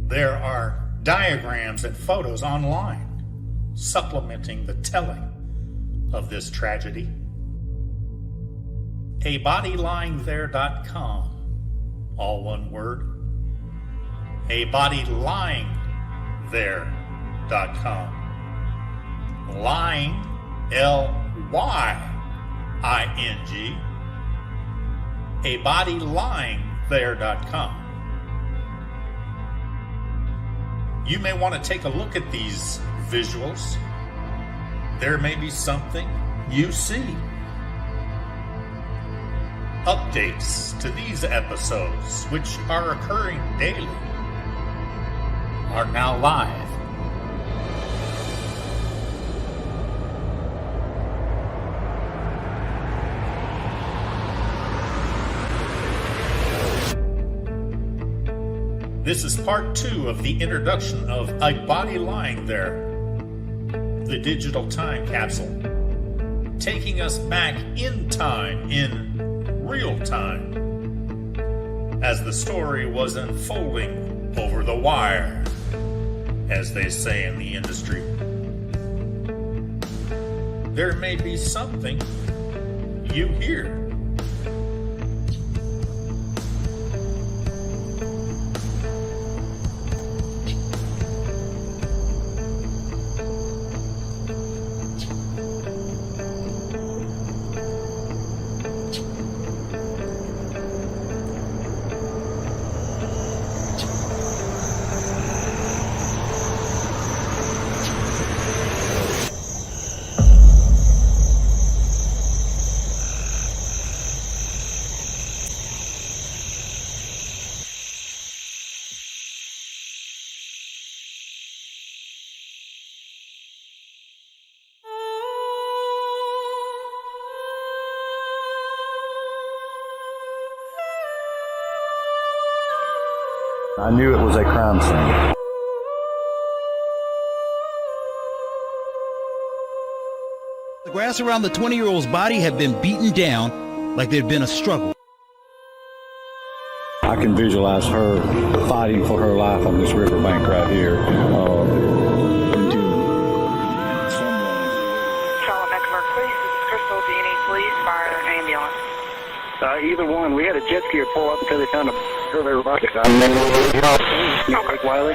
There are diagrams and photos online supplementing the telling of this tragedy. abodylyingthere.com, all one word. abodylyingthere.com. Lying, Lying, abodylyingthere.com. You may want to take a look at these visuals. There may be something you see. Updates to these episodes, which are occurring daily, are now live. This is part 2 of the introduction of A Body Lying There, the digital time capsule, taking us back in time, in real time, as the story was unfolding over the wire, as they say in the industry. There may be something you hear. I knew it was a crime scene. The grass around the 20-year-old's body had been beaten down like there'd been a struggle. I can visualize her fighting for her life on this riverbank right here. Charlotte Mecklenburg Police, this is Crystal. Do you need police, fire, or an ambulance? Either one. We had a jet ski pull up until they found a river bucket. Wiley.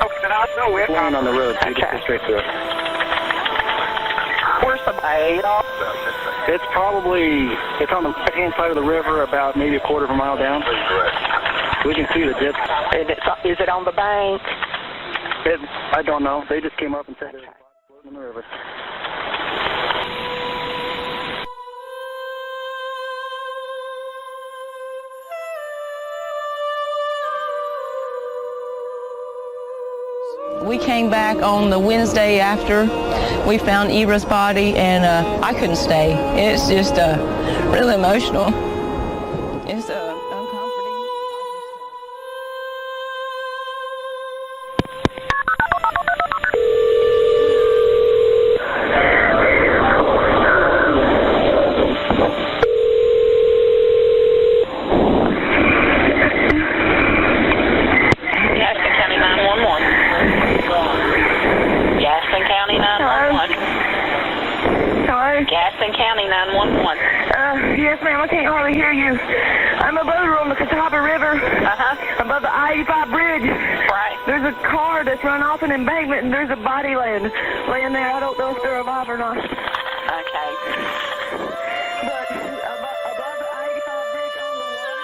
Okay, then I'll go with Flying on the road, so you just go straight to it. Where's the bay? It's on the right-hand side of the river, about maybe a quarter of a mile down. We can see the jet. Is it on the bank? I don't know. They just came up and said it was floating in the river. We came back on the Wednesday after we found Eva's body, and I couldn't stay. It's just really emotional. It's uncomforting. Yes, ma'am, I can't hardly hear you. I'm a boater on the Catawba River, above the I-85 bridge. Right. There's a car that's run off an embankment, and there's a body laying there. I don't know if they're alive or not. Okay. But above the I-85 bridge on the water.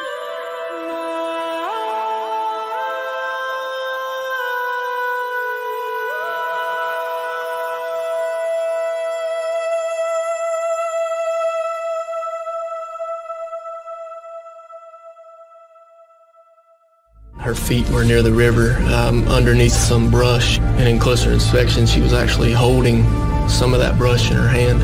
Her feet were near the river, underneath some brush, and in closer inspection, she was actually holding some of that brush in her hand.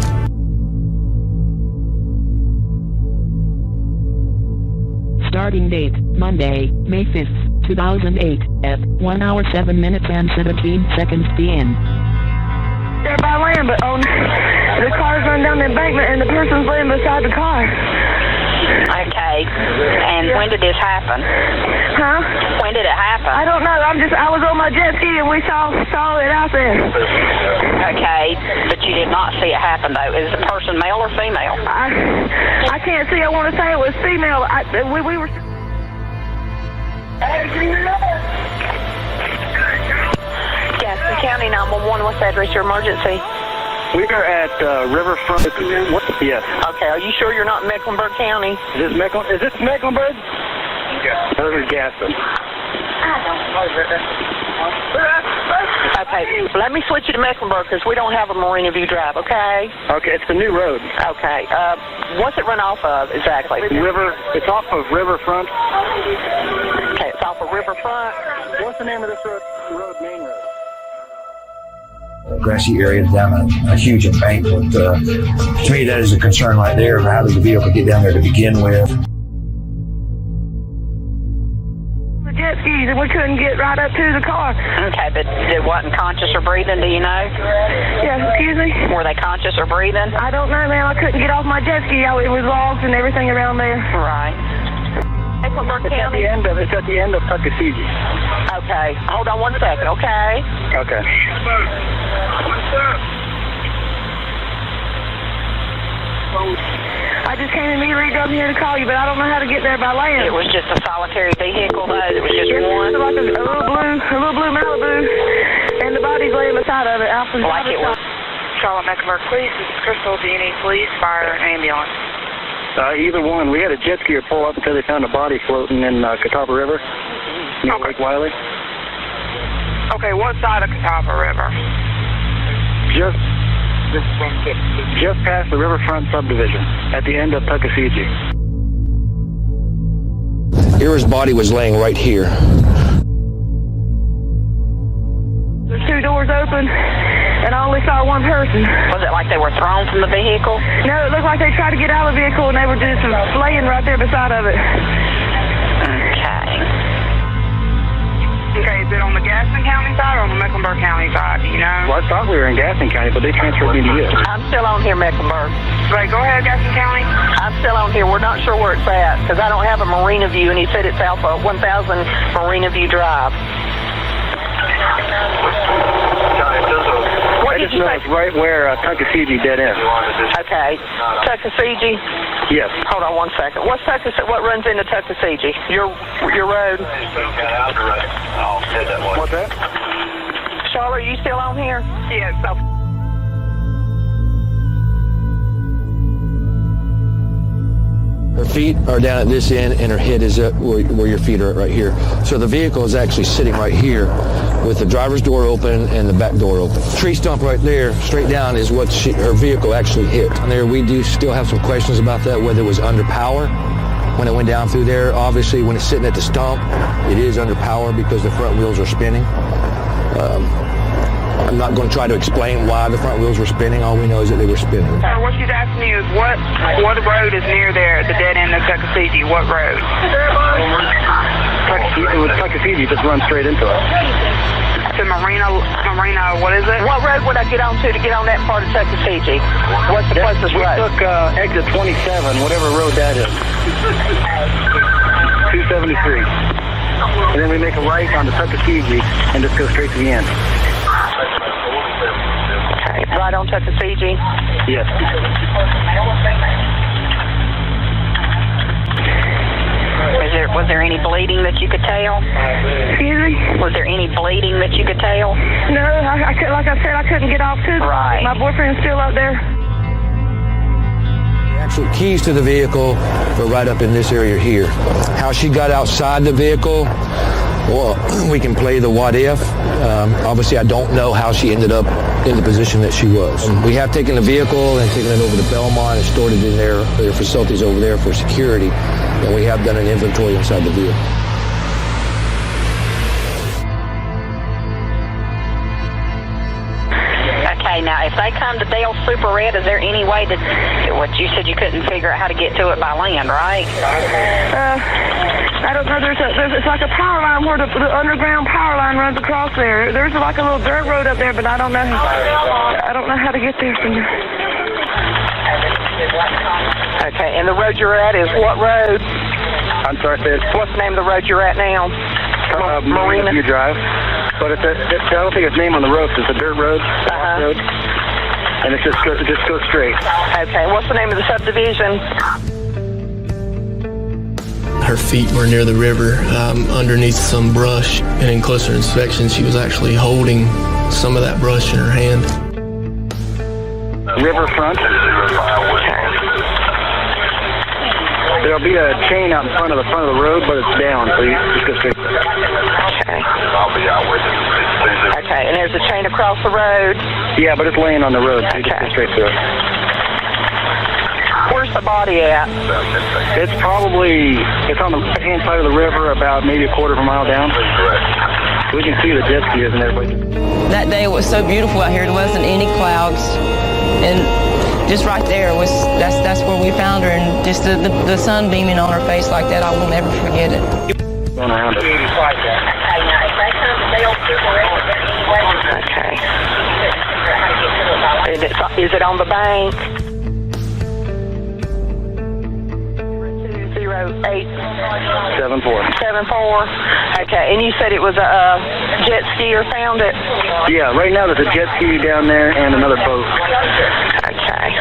Starting date, Monday, May 5th, 2008, at 1 hour 7 minutes and 17 seconds p.m. They're by land, but the car's run down the embankment, and the person's laying beside the car. Okay. And When did this happen? Huh? When did it happen? I don't know. I was on my jet ski and we saw it out there. Okay, but you did not see it happen, though. Is the person male or female? I can't see. I want to say it was female. We were... Gaston County 911, what's the address, your emergency? We are at Riverfront. What? Yes. Okay, are you sure you're not in Mecklenburg County? Is this Mecklenburg? Yeah. This is Gaston. Okay, let me switch you to Mecklenburg because we don't have a Marina View Drive, okay? Okay, it's the new road. Okay, what's it run off of exactly? It's off of Riverfront. Okay, it's off of Riverfront. What's the name of this road, main road? Grassy area down a huge embankment. To me, that is a concern right there. How did the vehicle get down there to begin with? The jet skis, and we couldn't get right up to the car. Okay, but it wasn't conscious or breathing, do you know? Yeah, excuse me? Were they conscious or breathing? I don't know, ma'am. I couldn't get off my jet ski. It was logs and everything around there. Right. Mecklenburg County? It's at the end of Tuckasegee. Okay, hold on 1 second, okay? Okay. I just came immediately down here to call you, but I don't know how to get there by land. It was just a solitary vehicle, though? It was just one? It was like a little blue Malibu, and the body's laying beside of it. Like it was? Charlotte Mecklenburg Police, this is Crystal. Do you need police, fire, and ambulance? Either one. We had a jet skier pull up until they found a body floating in Catawba River near Lake Wiley. Okay, what side of Catawba River? Just past the Riverfront subdivision, at the end of Tuckasegee. Ira's body was laying right here. There's 2 doors open, and I only saw one person. Was it like they were thrown from the vehicle? No, it looked like they tried to get out of the vehicle, and they were just laying right there beside of it. Okay, is it on the Gaston County side or on the Mecklenburg County side? Do you know? Well, I thought we were in Gaston County, but they transferred me to you. I'm still on here, Mecklenburg. Right, go ahead, Gaston County. I'm still on here. We're not sure where it's at because I don't have a Marina View, and he said it's off of 1000 Marina View Drive. What did you say? It's right where Tuckasegee dead end. Okay. Tuckasegee? Yes. Hold on 1 second. What runs into Tuckasegee? Your road? What's that? Charlotte, are you still on here? Yes. Her feet are down at this end, and her head is up where your feet are right here. So the vehicle is actually sitting right here with the driver's door open and the back door open. Tree stump right there, straight down, is what her vehicle actually hit. And there, we do still have some questions about that, whether it was under power when it went down through there. Obviously, when it's sitting at the stump, it is under power because the front wheels are spinning. I'm not going to try to explain why the front wheels were spinning. All we know is that they were spinning. What she's asking you is what road is near there, the dead end of Tuckasegee? What road? Tuckasegee just runs straight into it. To Marina, what is it? What road would I get on to get on that part of Tuckasegee? What's the closest road? We took exit 27, whatever road that is. 273. And then we make a right onto Tuckasegee and just go straight to the end. Okay, right on Tuckasegee? Yes. Was there any bleeding that you could tell? Excuse me? Was there any bleeding that you could tell? No, I like I said, I couldn't get off to. Right. My boyfriend's still up there. The actual keys to the vehicle were right up in this area here. How she got outside the vehicle, well, we can play the what if. Obviously, I don't know how she ended up in the position that she was. We have taken the vehicle and taken it over to Belmont and stored it in their facilities over there for security. And we have done an inventory inside the vehicle. Okay, now if they come to Dale Super Red, is there any way that, what you said you couldn't figure out how to get to it by land, right? I don't know. It's like a power line where the underground power line runs across there. There's like a little dirt road up there, but I don't know how to get there from there. Okay, and the road you're at is what road? I'm sorry, Sid. What's the name of the road you're at now? Marina View Drive. But I don't think it's name on the road. It's a dirt road, road, and it just goes straight. Okay. What's the name of the subdivision? Her feet were near the river, underneath some brush, and in closer inspection, she was actually holding some of that brush in her hand. Riverfront. There'll be a chain out in front of the road, but it's down, so you just go straight. Okay. Okay, and there's a chain across the road? Yeah, but it's laying on the road, so you just go straight through it. Where's the body at? It's on the right-hand side of the river, about maybe a quarter of a mile down. We can see the jet skis and everybody. That day it was so beautiful out here. There wasn't any clouds, and just right there was that's where we found her, and just the sun beaming on her face like that, I will never forget it. Going around it. Okay. Is it on the bank? 20874. Okay, and you said it was a jet skier found it? Yeah, right now there's a jet ski down there and another boat. Okay.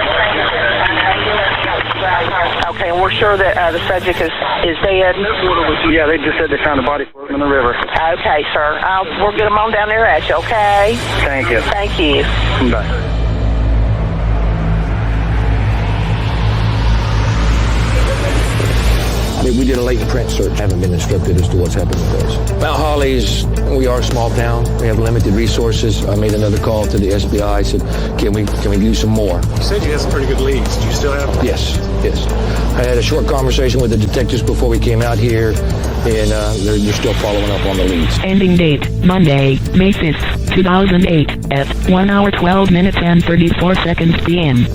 Okay, and we're sure that the subject is dead? Yeah, they just said they found a body floating in the river. Okay, sir. We'll get them on down there at you, okay? Thank you. Thank you. Bye. We did a latent print search. Haven't been instructed as to what's happened with those. Mount Holly's, we are a small town. We have limited resources. I made another call to the SBI. I said, can we do some more? You said you had some pretty good leads. Do you still have them? Yes. I had a short conversation with the detectives before we came out here, and they're still following up on the leads. Ending date, Monday, May 5th, 2008, at 1 hour 12 minutes and 34 seconds p.m.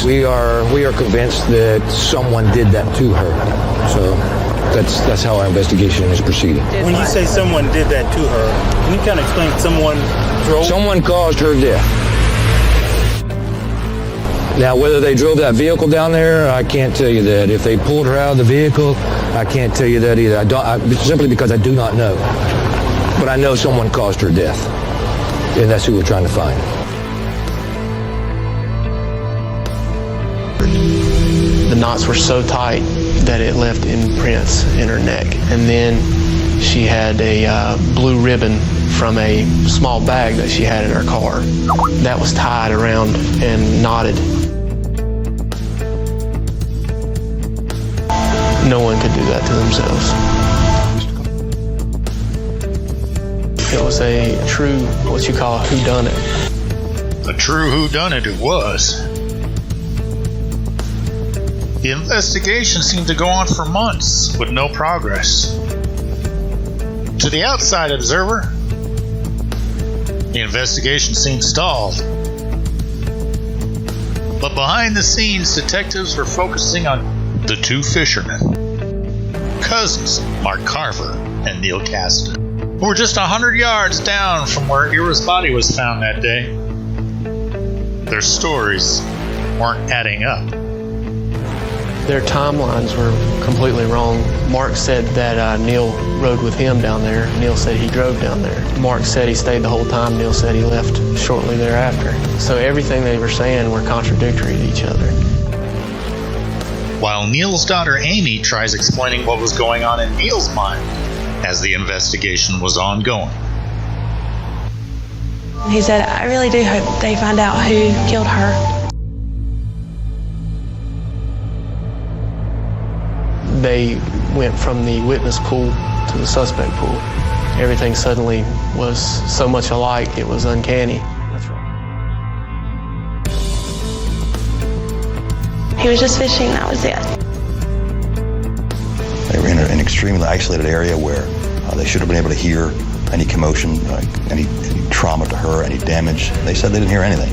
We are convinced that someone did that to her. So that's how our investigation is proceeding. When you say someone did that to her, can you kind of explain Someone caused her death. Now, whether they drove that vehicle down there, I can't tell you that. If they pulled her out of the vehicle, I can't tell you that either. Simply because I do not know. But I know someone caused her death, and that's who we're trying to find. The knots were so tight that it left imprints in her neck. And then she had a blue ribbon from a small bag that she had in her car. That was tied around and knotted. No one could do that to themselves. It was a true, what you call a whodunit. A true whodunit it was. The investigation seemed to go on for months with no progress. To the outside observer, the investigation seemed stalled. But behind the scenes, detectives were focusing on the two fishermen, cousins Mark Carver and Neil Cassidy, who were just 100 yards down from where Ira's body was found that day. Their stories weren't adding up. Their timelines were completely wrong. Mark said that Neil rode with him down there. Neil said he drove down there. Mark said he stayed the whole time. Neil said he left shortly thereafter. So everything they were saying were contradictory to each other. While Neil's daughter Amy tries explaining what was going on in Neil's mind as the investigation was ongoing. He said, I really do hope they find out who killed her. They went from the witness pool to the suspect pool. Everything suddenly was so much alike, it was uncanny. That's right. He was just fishing, that was it. They were in an extremely isolated area where they should have been able to hear any commotion, any trauma to her, any damage. They said they didn't hear anything.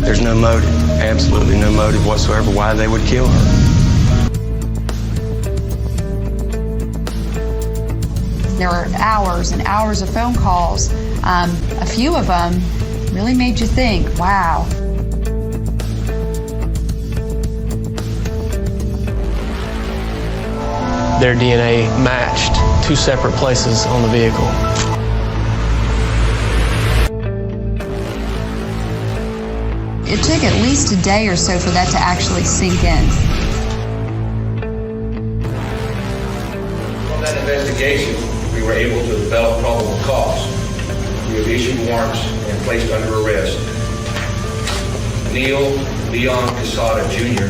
There's no motive, absolutely no motive whatsoever why they would kill her. There were hours and hours of phone calls A few of them really made you think, wow. Their DNA matched 2 separate places on the vehicle. It took at least a day or so for that to actually sink in. From that investigation, we were able to develop probable cause. We have issued warrants and placed under arrest Neil Leon Quesada Jr.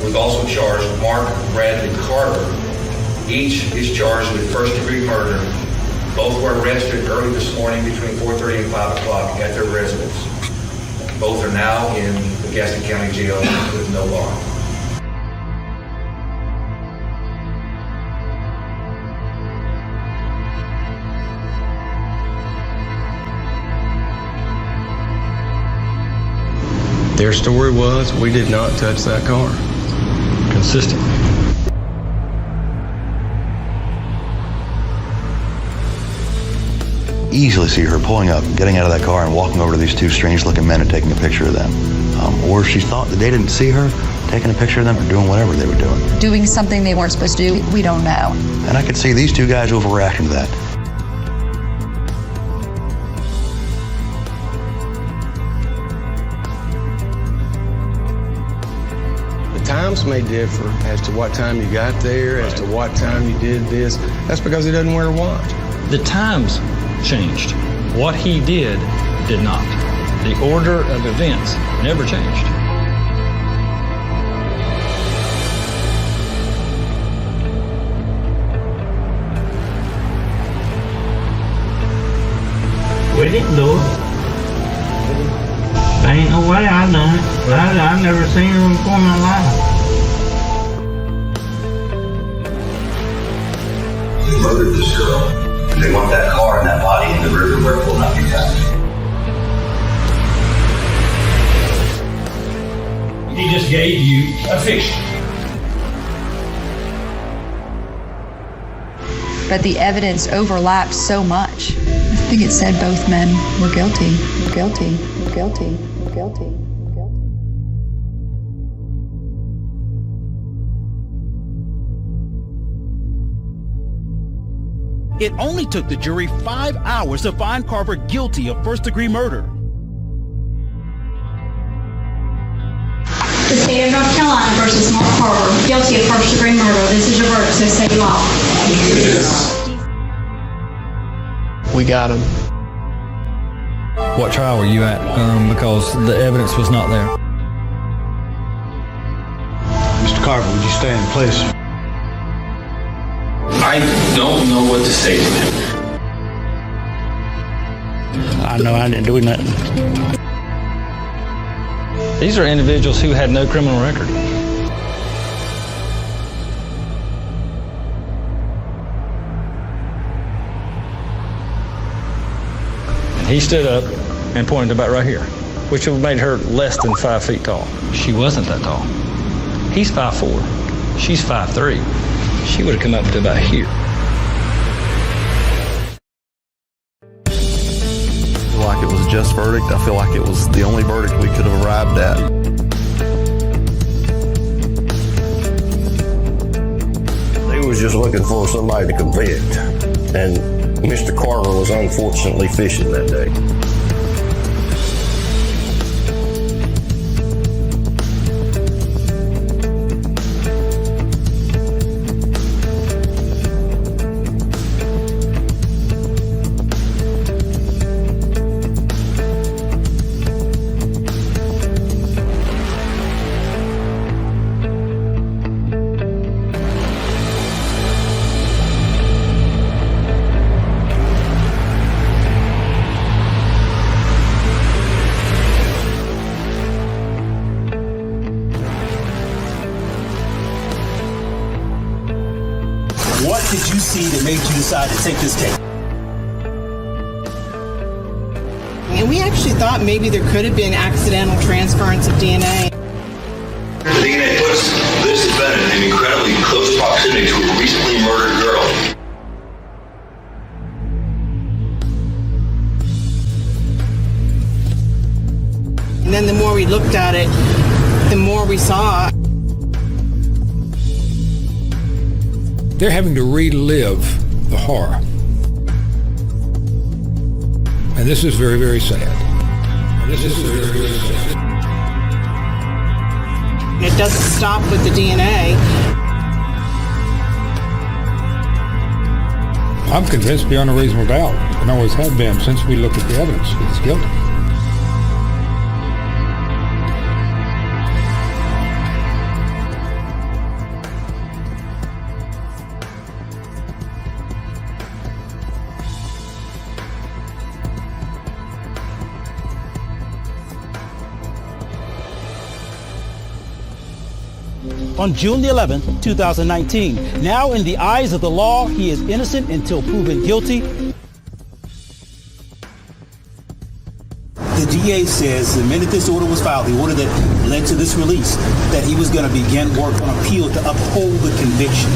We've also charged Mark Bradley Carter. Each is charged with first-degree murder. Both were arrested early this morning between 4:30 and 5 o'clock at their residence. Both are now in the Gaston County Jail with no bond. Their story was, we did not touch that car. Consistently. Easily see her pulling up, getting out of that car and walking over to these 2 strange-looking men and taking a picture of them. Or she thought that they didn't see her, taking a picture of them or doing whatever they were doing. Doing something they weren't supposed to do, we don't know. And I could see these 2 guys overreacting to that. Times may differ as to what time you got there, as to what time you did this. That's because he doesn't wear a watch. The times changed. What he did not. The order of events never changed. We didn't do it. There ain't no way I done it. I've never seen them before in my life. They murdered this girl. They want that car and that body in the river where it will not be found. He just gave you a fiction. But the evidence overlapped so much. I think it said both men were guilty, guilty, guilty, guilty. It only took the jury 5 hours to find Carver guilty of first-degree murder. The state of North Carolina versus Mark Carver, guilty of first-degree murder. This is your verdict, so say law. We got him. What trial were you at? Because the evidence was not there. Mr. Carver, would you stand, please? I don't know what to say to him. I know I didn't do nothing. These are individuals who had no criminal record. And he stood up and pointed about right here, which would have made her less than 5 feet tall. She wasn't that tall. He's 5'4". She's 5'3". She would have come up to about here. I feel like it was a just verdict. I feel like it was the only verdict we could have arrived at. They was just looking for somebody to convict, and Mr. Carver was unfortunately fishing that day. What did you see that made you decide to take this case? And we actually thought maybe there could have been accidental transference of DNA. The DNA puts this defendant in incredibly close proximity to a recently murdered girl. And then the more we looked at it, the more we saw. They're having to relive the horror. And this is very, very sad. It doesn't stop with the DNA. I'm convinced beyond a reasonable doubt, and always have been since we looked at the evidence, he's guilty. On June the 11th, 2019. Now, in the eyes of the law, he is innocent until proven guilty. The DA says the minute this order was filed, the order that led to this release, that he was going to begin work on appeal to uphold the conviction.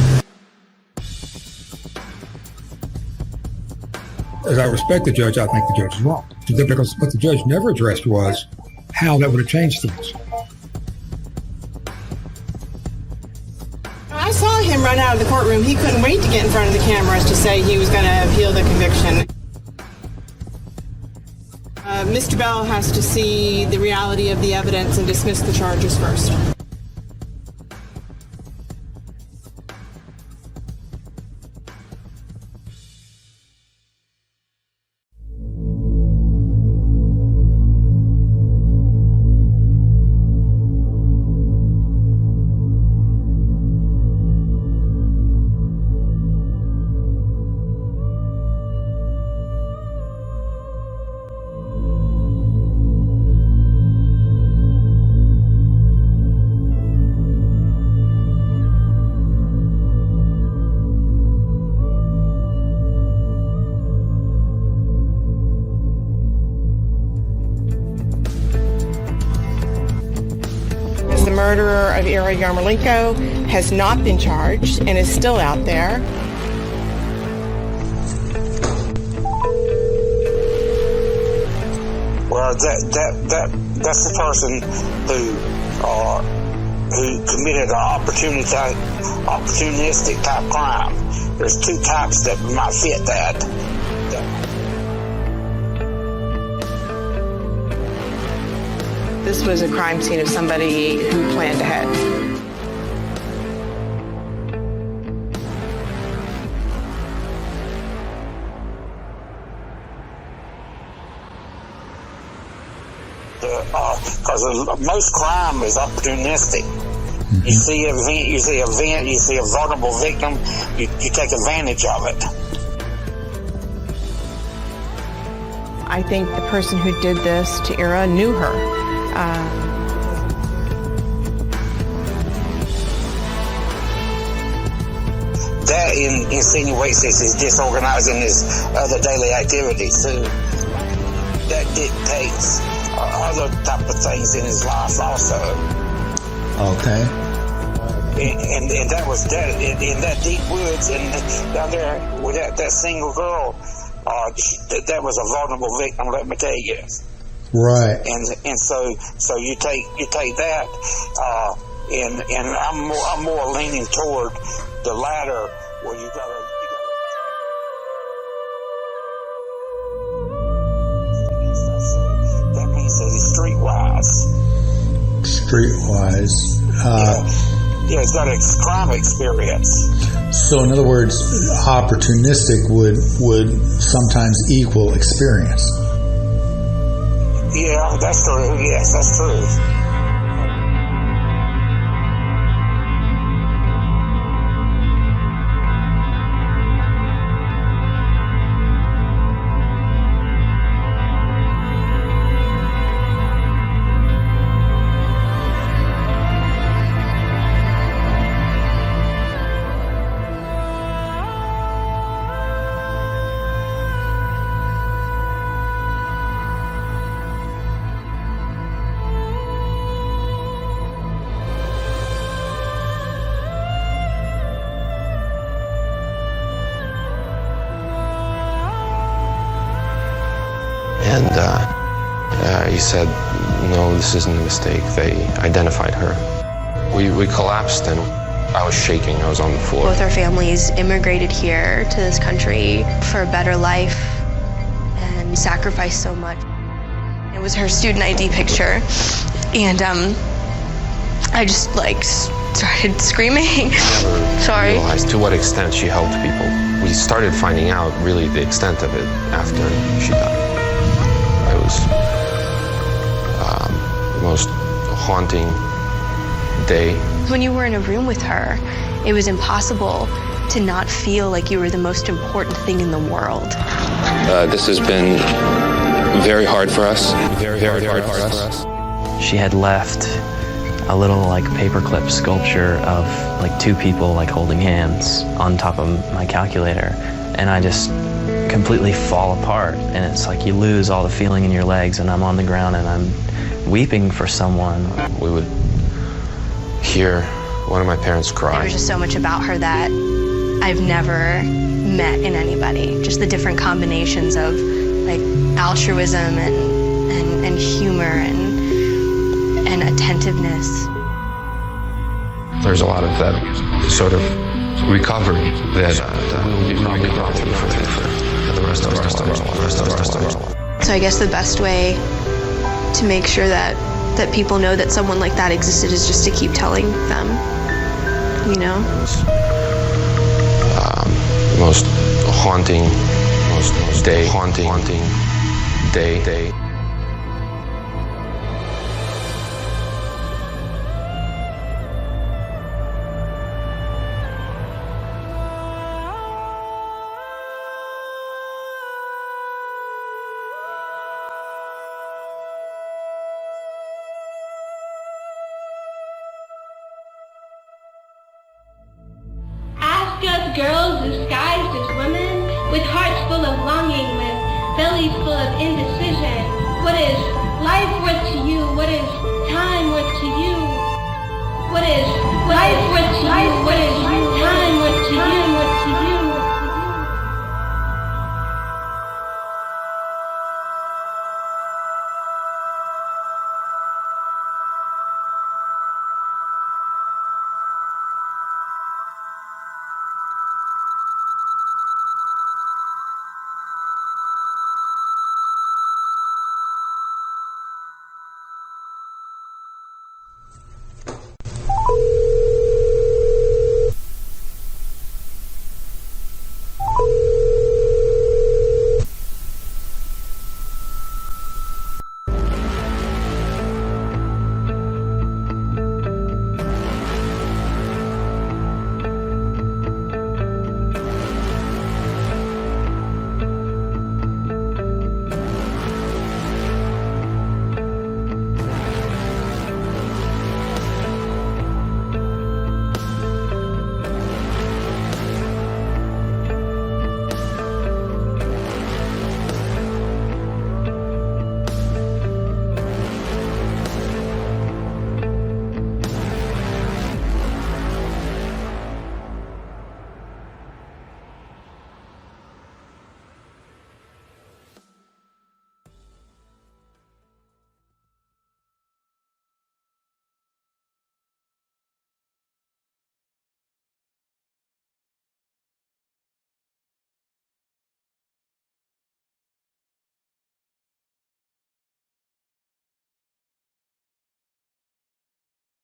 As I respect the judge, I think the judge is wrong. Because what the judge never addressed was how that would have changed things. I saw him run out of the courtroom. He couldn't wait to get in front of the cameras to say he was going to appeal the conviction. Mr. Bell has to see the reality of the evidence and dismiss the charges first. The murderer of Ira Yarmolenko has not been charged and is still out there. Well, that's the person who committed an opportunistic type crime. There's two types that might fit that. This was a crime scene of somebody who planned ahead. Because most crime is opportunistic. Mm-hmm. You see a vulnerable victim, you take advantage of it. I think the person who did this to Ira knew her. That insinuates he's disorganized in his other daily activities too. That dictates other type of things in his life also. Okay. And that was that in that deep woods and down there with that single girl. That was a vulnerable victim. Let me tell you. Right. And so you take that, and I'm more leaning toward the latter, where you gotta. So that means that he's streetwise. Streetwise. Yeah, he's got a crime experience. So, in other words, opportunistic would sometimes equal experience. Yeah, that's true. Yes, that's true. And He said, no, this isn't a mistake. They identified her. We collapsed and I was shaking. I was on the floor. Both our families immigrated here to this country for a better life and sacrificed so much. It was her student ID picture, and I just like started screaming. Sorry. Realized to what extent she helped people. We started finding out really the extent of it after she died. It was the most haunting day. When you were in a room with her, it was impossible to not feel like you were the most important thing in the world. This has been very hard for us. Very hard for us. She had left a little like paperclip sculpture of like two people like holding hands on top of my calculator, and I just completely fall apart, and it's like you lose all the feeling in your legs, and I'm on the ground and I'm weeping for someone. We would hear one of my parents cry. There was just so much about her that I've never met in anybody. Just the different combinations of like altruism and humor and attentiveness. There's a lot of that sort of recovery that we'll be probably going through for the rest of our lives. So I guess the best way to make sure that people know that someone like that existed is just to keep telling them, you know? Most haunting day. Us girls disguised as women, with hearts full of longing, with bellies full of indecision. What is life worth to you? What is time worth to you? What is life worth to you? What is time worth to you?